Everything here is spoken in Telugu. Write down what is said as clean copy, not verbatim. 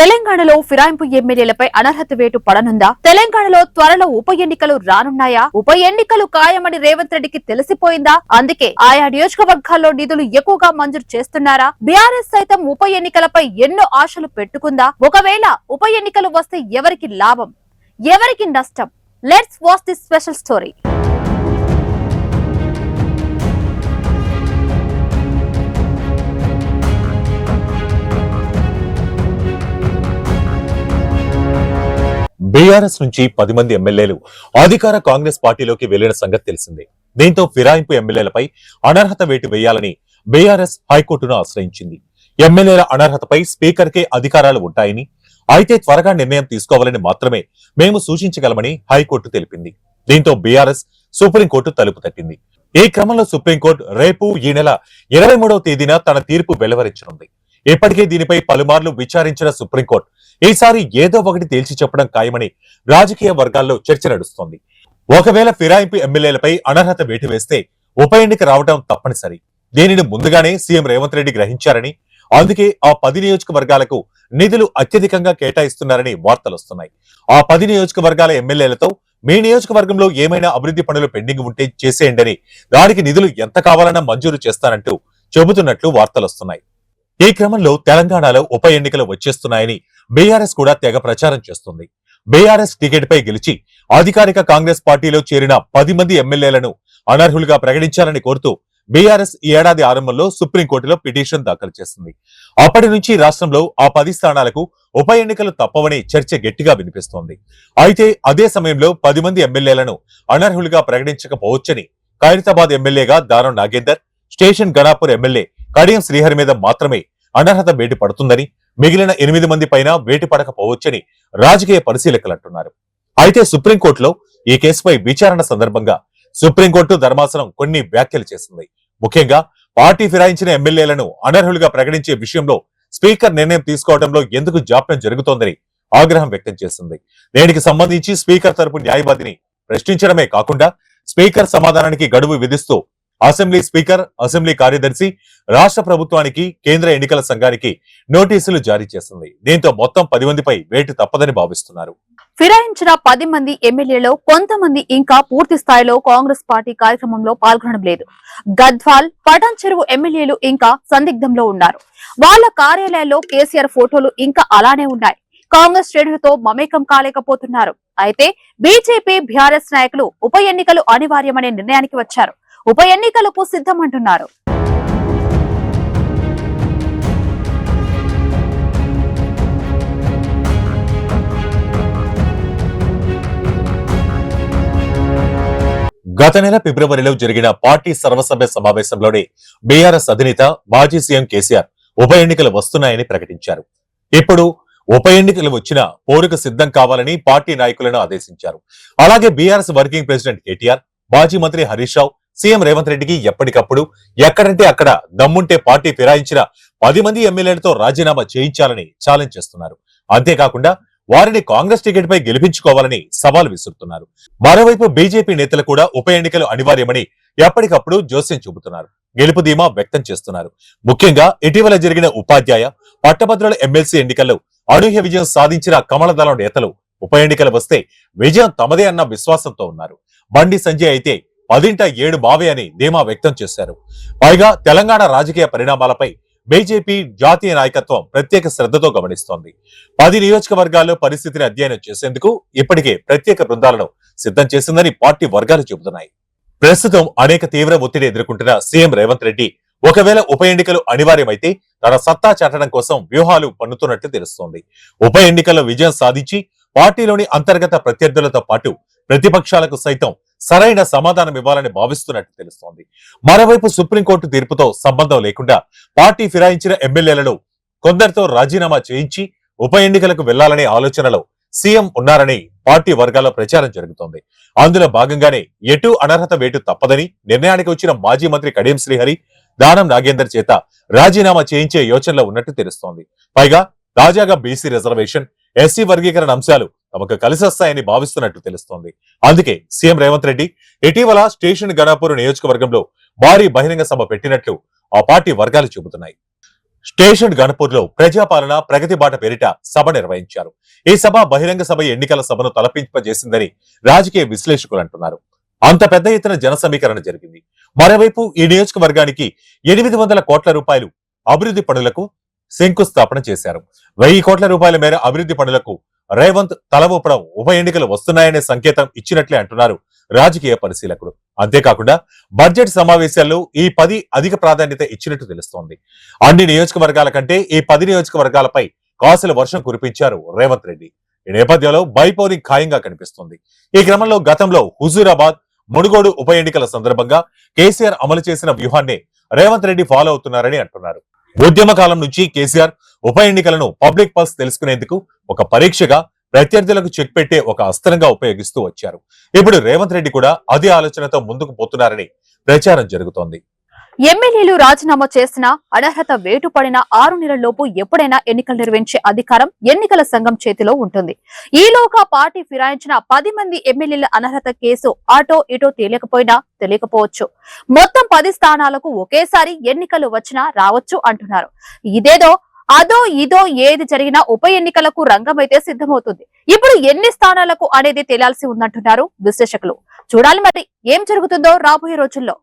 తెలంగాణలో ఫిరాయింపు ఎమ్మెల్యేలపై అనర్హత వేటు పడనుందా? తెలంగాణలో త్వరలో ఉప ఎన్నికలు రానున్నాయా? ఉప ఎన్నికలు ఖాయమని రేవంత్ రెడ్డికి తెలిసిపోయిందా? అందుకే ఆయా నియోజకవర్గాల్లో నిధులు ఎక్కువగా మంజూరు చేస్తున్నారా? బీఆర్ఎస్ సైతం ఉప ఎన్నికలపై ఎన్నో ఆశలు పెట్టుకుందా? ఒకవేళ ఉప ఎన్నికలు వస్తే ఎవరికి లాభం, ఎవరికి నష్టం? Let's watch this special story. BRS నుంచి 10 మంది ఎమ్మెల్యేలు అధికార కాంగ్రెస్ పార్టీలోకి వెళ్లిన సంగతి తెలిసిందే. దీంతో ఫిరాయింపు ఎమ్మెల్యేలపై అనర్హత వేటు వేయాలని బీఆర్ఎస్ హైకోర్టును ఆశ్రయించింది. ఎమ్మెల్యేల అనర్హతపై స్పీకర్ కే అధికారాలు ఉంటాయని, అయితే త్వరగా నిర్ణయం తీసుకోవాలని మాత్రమే మేము సూచించగలమని హైకోర్టు తెలిపింది. దీంతో బీఆర్ఎస్ సుప్రీంకోర్టు తలుపు తట్టింది. ఈ క్రమంలో సుప్రీంకోర్టు రేపు ఈ నెల 23వ తేదీన తన తీర్పు వెలువరించనుంది. ఇప్పటికే దీనిపై పలుమార్లు విచారించిన సుప్రీంకోర్టు ఈసారి ఏదో ఒకటి తేల్చి చెప్పడం ఖాయమని రాజకీయ వర్గాల్లో చర్చ నడుస్తోంది. ఒకవేళ ఫిరాయింపు ఎమ్మెల్యేలపై అనర్హత వేటు వేస్తే ఉప ఎన్నిక రావడం తప్పనిసరి. దీనిని ముందుగానే సీఎం రేవంత్ రెడ్డి గ్రహించారని, అందుకే ఆ 10 నియోజకవర్గాలకు నిధులు అత్యధికంగా కేటాయిస్తున్నారని వార్తలొస్తున్నాయి. ఆ 10 నియోజకవర్గాల ఎమ్మెల్యేలతో మీ నియోజకవర్గంలో ఏమైనా అభివృద్ధి పనులు పెండింగ్ ఉంటే చేసేయండని, దానికి నిధులు ఎంత కావాలన్నా మంజూరు చేస్తానంటూ చెబుతున్నట్లు వార్తలొస్తున్నాయి. ఈ క్రమంలో తెలంగాణలో ఉప ఎన్నికలు వచ్చేస్తున్నాయని బీఆర్ఎస్ కూడా తెగ ప్రచారం చేస్తుంది. బీఆర్ఎస్ టికెట్ పై గెలిచి అధికారిక కాంగ్రెస్ పార్టీలో చేరిన 10 మంది ఎమ్మెల్యేలను అనర్హులుగా ప్రకటించాలని కోరుతూ బీఆర్ఎస్ ఈ ఏడాది ఆరంభంలో సుప్రీంకోర్టులో పిటిషన్ దాఖలు చేసింది. అప్పటి నుంచి రాష్ట్రంలో ఆ 10 స్థానాలకు ఉప ఎన్నికలు తప్పవని చర్చ గట్టిగా వినిపిస్తోంది. అయితే అదే సమయంలో 10 మంది ఎమ్మెల్యేలను అనర్హులుగా ప్రకటించకపోవచ్చని ఖైరతాబాద్ ఎమ్మెల్యేగా దానం నాగేందర్, స్టేషన్ గణాపూర్ ఎమ్మెల్యే కడియం శ్రీహరి మీద మాత్రమే అనర్హత వేటు పడుతుందని, మిగిలిన 8 మంది పైన వేటు పడకపోవచ్చని రాజకీయ పరిశీలకులు అంటున్నారు. అయితే సుప్రీంకోర్టులో ఈ కేసుపై విచారణ సందర్భంగా సుప్రీంకోర్టు ధర్మాసనం కొన్ని వ్యాఖ్యలు చేసింది. ముఖ్యంగా పార్టీ ఫిరాయించిన ఎమ్మెల్యేలను అనర్హులుగా ప్రకటించే విషయంలో స్పీకర్ నిర్ణయం తీసుకోవడంలో ఎందుకు జాప్యం జరుగుతోందని ఆగ్రహం వ్యక్తం చేసింది. దీనికి సంబంధించి స్పీకర్ తరపు న్యాయవాదిని ప్రశ్నించడమే కాకుండా స్పీకర్ సమాధానానికి గడువు విధిస్తూ అసెంబ్లీ స్పీకర్, అసెంబ్లీ కార్యదర్శి, రాష్ట్ర ప్రభుత్వానికి, కేంద్ర ఎన్నికల సంఘానికి నోటీసులు జారీ చేసింది. దీంతో మొత్తం 10 మందిపై వేటు తప్పదని భావిస్తున్నారు. ఫిరాయించిన 10 మంది ఎమ్మెల్యేలో కొంతమంది ఇంకా పూర్తి స్థాయిలో కాంగ్రెస్ పార్టీ కార్యక్రమంలో పాల్గొనడం లేదు. గద్వాల్, పటాన్ చెరువు ఎమ్మెల్యేలు ఇంకా సందిగ్ధంలో ఉన్నారు. వాళ్ళ కార్యాలయాల్లో కేసీఆర్ ఫోటోలు ఇంకా అలానే ఉన్నాయి. కాంగ్రెస్ శ్రేణులతో మమేకం కాలేకపోతున్నారు. అయితే బీజేపీ, బీఆర్ఎస్ నాయకులు ఉప ఎన్నికలు అనివార్యమనే నిర్ణయానికి వచ్చారు. ఉప ఎన్నికలకు సిద్ధమంటున్నారు. గత నెల ఫిబ్రవరిలో జరిగిన పార్టీ సర్వసభ్య సమావేశంలోనే బీఆర్ఎస్ అధినేత మాజీ సీఎం కేసీఆర్ ఉప ఎన్నికలు వస్తున్నాయని ప్రకటించారు. ఇప్పుడు ఉప ఎన్నికలు వచ్చినా పోరుకు సిద్ధం కావాలని పార్టీ నాయకులను ఆదేశించారు. అలాగే బీఆర్ఎస్ వర్కింగ్ ప్రెసిడెంట్ కేటీఆర్, మాజీ మంత్రి హరీష్ రావు సీఎం రేవంత్ రెడ్డికి ఎప్పటికప్పుడు ఎక్కడంటే అక్కడ దమ్ముంటే పార్టీ ఫిరాయించిన 10 మంది ఎమ్మెల్యేలతో రాజీనామా చేయించాలని ఛాలెంజ్ చేస్తున్నారు. అంతేకాకుండా వారిని కాంగ్రెస్ టికెట్ పై గెలిపించుకోవాలని సవాల్ విసురుతున్నారు. మరోవైపు బీజేపీ నేతలు కూడా ఉప ఎన్నికలు అనివార్యమని ఎప్పటికప్పుడు జోస్యం చూపుతున్నారు. గెలుపు ధీమా వ్యక్తం చేస్తున్నారు. ముఖ్యంగా ఇటీవల జరిగిన ఉపాధ్యాయ, పట్టభద్రుల ఎమ్మెల్సీ ఎన్నికల్లో అనూహ్య విజయం సాధించిన కమలదళం నేతలు ఉప ఎన్నికలు వస్తే విజయం తమదే అన్న విశ్వాసంతో ఉన్నారు. బండి సంజయ్ అయితే 10 మావే అని ధీమా వ్యక్తం చేశారు. పైగా తెలంగాణ రాజకీయ పరిణామాలపై బీజేపీ జాతీయ నాయకత్వం ప్రత్యేక శ్రద్ధతో గమనిస్తోంది. 10 నియోజకవర్గాల్లో పరిస్థితిని అధ్యయనం చేసేందుకు ఇప్పటికే ప్రత్యేక బృందాలను సిద్ధం చేసిందని పార్టీ వర్గాలు చెబుతున్నాయి. ప్రస్తుతం అనేక తీవ్ర ఒత్తిడి ఎదుర్కొంటున్న సీఎం రేవంత్ రెడ్డి ఒకవేళ ఉప ఎన్నికలు అనివార్యమైతే తన సత్తా చాటడం కోసం వ్యూహాలు పన్నుతున్నట్లు తెలుస్తోంది. ఉప ఎన్నికల్లో విజయం సాధించి పార్టీలోని అంతర్గత ప్రత్యర్థులతో పాటు ప్రతిపక్షాలకు సైతం సరైన సమాధానం ఇవ్వాలని భావిస్తున్నట్టు తెలుస్తోంది. మరోవైపు సుప్రీంకోర్టు తీర్పుతో సంబంధం లేకుండా పార్టీ ఫిరాయించిన ఎమ్మెల్యేలను కొందరితో రాజీనామా చేయించి ఉప ఎన్నికలకు వెళ్లాలనే ఆలోచనలో సీఎం ఉన్నారని పార్టీ వర్గాల్లో ప్రచారం జరుగుతోంది. అందులో భాగంగానే ఎటు అనర్హత వేటు తప్పదని నిర్ణయానికి వచ్చిన మాజీ మంత్రి కడియం శ్రీహరి, దానం నాగేందర్ చేత రాజీనామా చేయించే యోచనలో ఉన్నట్టు తెలుస్తోంది. పైగా తాజాగా బీసీ రిజర్వేషన్, ఎస్సీ వర్గీకరణ అంశాలు తమకు కలిసొస్తాయని భావిస్తున్నట్టు తెలుస్తోంది. అందుకే సీఎం రేవంత్ రెడ్డి ఇటీవల స్టేషన్ గణాపూర్ నియోజకవర్గంలో భారీ బహిరంగ సభ పెట్టినట్లు ఆ పార్టీ వర్గాలు చెబుతున్నాయి. స్టేషన్ గణపూర్ లో ప్రజాపాలన ప్రగతి బాట పేరిట సభ నిర్వహించారు. ఈ సభ బహిరంగ సభ ఎన్నికల సభను తలపింపజేసిందని రాజకీయ విశ్లేషకులు అంటున్నారు. అంత పెద్ద ఎత్తున జన సమీకరణ జరిగింది. మరోవైపు ఈ నియోజకవర్గానికి 800 కోట్ల రూపాయలు అభివృద్ధి పనులకు శంకుస్థాపన చేశారు. 1000 కోట్ల రూపాయల మేర అభివృద్ధి పనులకు రేవంత్ తల ఊపడం ఉప ఎన్నికలు వస్తున్నాయనే సంకేతం ఇచ్చినట్లే అంటున్నారు రాజకీయ పరిశీలకులు. అంతేకాకుండా బడ్జెట్ సమావేశాల్లో ఈ 10 అధిక ప్రాధాన్యత ఇచ్చినట్టు తెలుస్తోంది. అన్ని నియోజకవర్గాల కంటే ఈ 10 నియోజకవర్గాలపై కాసుల వర్షం కురిపించారు రేవంత్ రెడ్డి. ఈ నేపథ్యంలో బైపోలింగ్ ఖాయంగా కనిపిస్తుంది. ఈ క్రమంలో గతంలో హుజూరాబాద్, మునుగోడు ఉప ఎన్నికల సందర్భంగా కేసీఆర్ అమలు చేసిన వ్యూహాన్ని రేవంత్ రెడ్డి ఫాలో అవుతున్నారని అంటున్నారు. ఉద్యమ కాలం నుంచి కేసీఆర్ ఉప ఎన్నికలను పబ్లిక్ పల్స్ తెలుసుకునేందుకు ఒక పరీక్షగా, ప్రత్యర్థులకు చెక్ పెట్టే ఒక అస్త్రంగా ఉపయోగిస్తూ వచ్చారు. ఇప్పుడు రేవంత్ రెడ్డి కూడా అదే ఆలోచనతో ముందుకు పోతున్నారని ప్రచారం జరుగుతోంది. ఎమ్మెల్యేలు రాజీనామా చేసిన అనర్హత వేటు పడిన 6 నెలల్లోపు ఎప్పుడైనా ఎన్నికలు నిర్వహించే అధికారం ఎన్నికల సంఘం చేతిలో ఉంటుంది. ఈలోగా పార్టీ ఫిరాయించిన 10 మంది ఎమ్మెల్యేల అనర్హత కేసు అటో ఇటో తెలియకపోవచ్చు. మొత్తం 10 స్థానాలకు ఒకేసారి ఎన్నికలు వచ్చినా రావచ్చు అంటున్నారు. ఇదేదో అదో ఇదో ఏది జరిగినా ఉప ఎన్నికలకు రంగమైతే సిద్ధమవుతుంది. ఇప్పుడు ఎన్ని స్థానాలకు అనేది తేలాల్సి ఉందంటున్నారు విశ్లేషకులు. చూడాలి మరి ఏం జరుగుతుందో రాబోయే రోజుల్లో.